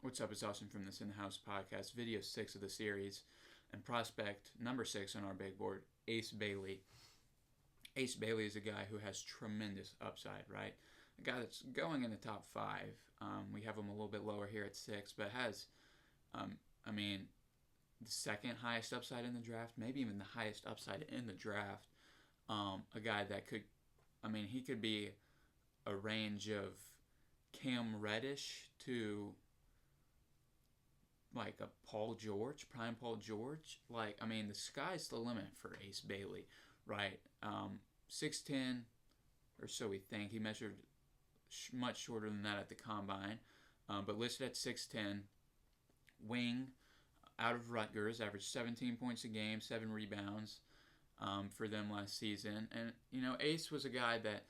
What's up? It's Austin from this In the House podcast, video 6 of the series, and prospect number 6 on our big board, Ace Bailey. Ace Bailey is a guy who has tremendous upside, right? A guy that's going in the top 5. We have him a little bit lower here at 6, but has, the second highest upside in the draft, maybe even the highest upside in the draft. A guy that could, he could be a range of Cam Reddish to like a Paul George, prime Paul George. The sky's the limit for Ace Bailey, right? 6'10", or so we think. He measured much shorter than that at the combine, but listed at 6'10", wing, out of Rutgers, averaged 17 points a game, 7 rebounds for them last season. And, Ace was a guy that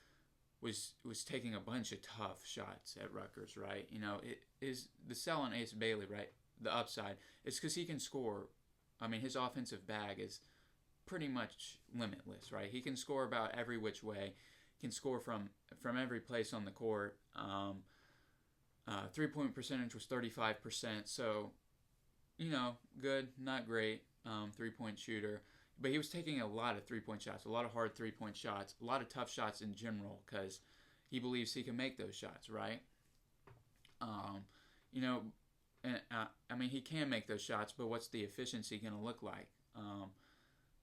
was taking a bunch of tough shots at Rutgers, right? It is the sell on Ace Bailey, right? The upside is because he can score. His offensive bag is pretty much limitless, right? He can score about every which way. He can score from every place on the court. 3-point percentage was 35%. So, good, not great. 3-point shooter. But he was taking a lot of 3-point shots, a lot of hard 3-point shots, a lot of tough shots in general because he believes he can make those shots, right? He can make those shots, but what's the efficiency going to look like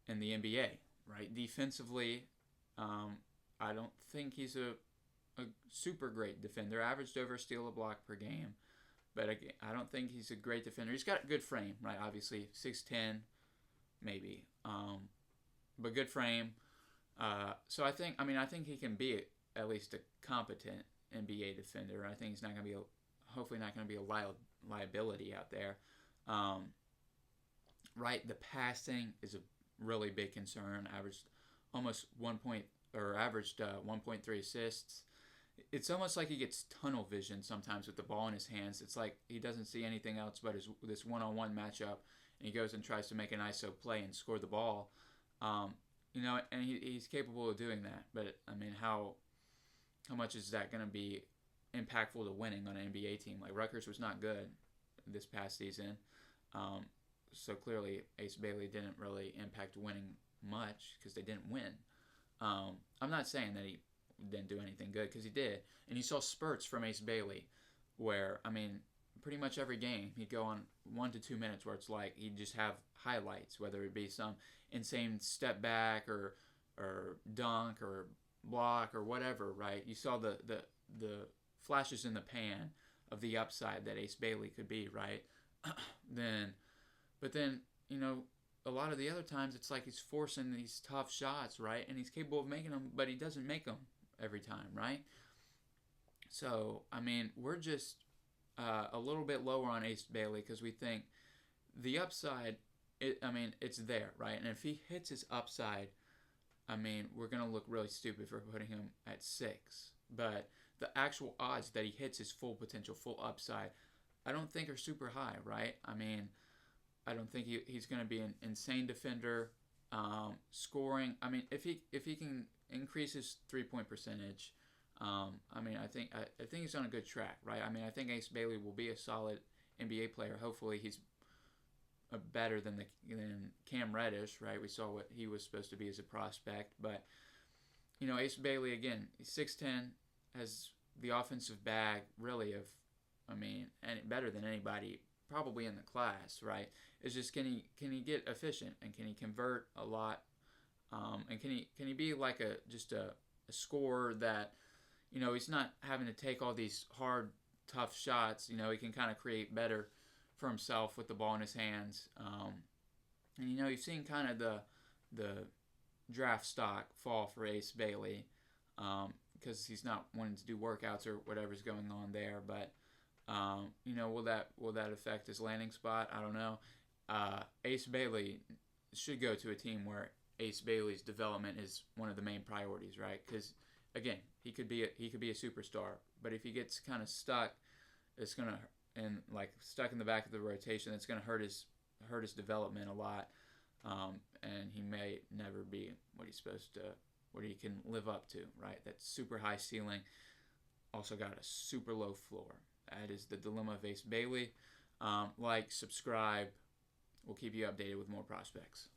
in the NBA, right? Defensively, I don't think he's a super great defender. Averaged over a steal a block per game, but again, I don't think he's a great defender. He's got a good frame, right? Obviously, 6'10", maybe, but good frame. So I think he can be at least a competent NBA defender. I think he's not going to be hopefully not going to be a liability out there. Right, the passing is a really big concern. Averaged 1.3 assists. It's almost like he gets tunnel vision sometimes with the ball in his hands. It's like he doesn't see anything else but this one-on-one matchup, and he goes and tries to make an ISO play and score the ball. And he's capable of doing that. But how much is that going to be impactful to winning on an NBA team? Like Rutgers was not good this past season, so clearly Ace Bailey didn't really impact winning much because they didn't win. I'm not saying that he didn't do anything good because he did, and you saw spurts from Ace Bailey where pretty much every game he'd go on 1 to 2 minutes where it's like he'd just have highlights, whether it be some insane step back or dunk or block or whatever, right? You saw the flashes in the pan of the upside that Ace Bailey could be, right? But then, a lot of the other times it's like he's forcing these tough shots, right? And he's capable of making them, but he doesn't make them every time, right? So, we're just a little bit lower on Ace Bailey because we think the upside, it's there, right? And if he hits his upside, we're going to look really stupid for putting him at 6. But the actual odds that he hits his full potential, full upside, I don't think are super high, right? I don't think he's going to be an insane defender. Scoring, if he can increase his 3-point percentage, I think he's on a good track, right? I think Ace Bailey will be a solid NBA player. Hopefully, he's better than Cam Reddish, right? We saw what he was supposed to be as a prospect, but Ace Bailey again, he's 6'10", has the offensive bag really of, and better than anybody probably in the class, right? It's just can he get efficient and can he convert a lot, and can he be like a scorer that he's not having to take all these hard tough shots. He can kind of create better for himself with the ball in his hands. And you've seen kind of the draft stock fall for Ace Bailey because he's not wanting to do workouts or whatever's going on there. But will that affect his landing spot? I don't know. Ace Bailey should go to a team where Ace Bailey's development is one of the main priorities, right? Because again, he could be a superstar, but if he gets kind of stuck, it's gonna stuck in the back of the rotation. It's gonna hurt his development a lot, and he may never be what he's supposed to, what he can live up to, right? That super high ceiling, also got a super low floor. That is the dilemma of Ace Bailey. Like, subscribe. We'll keep you updated with more prospects.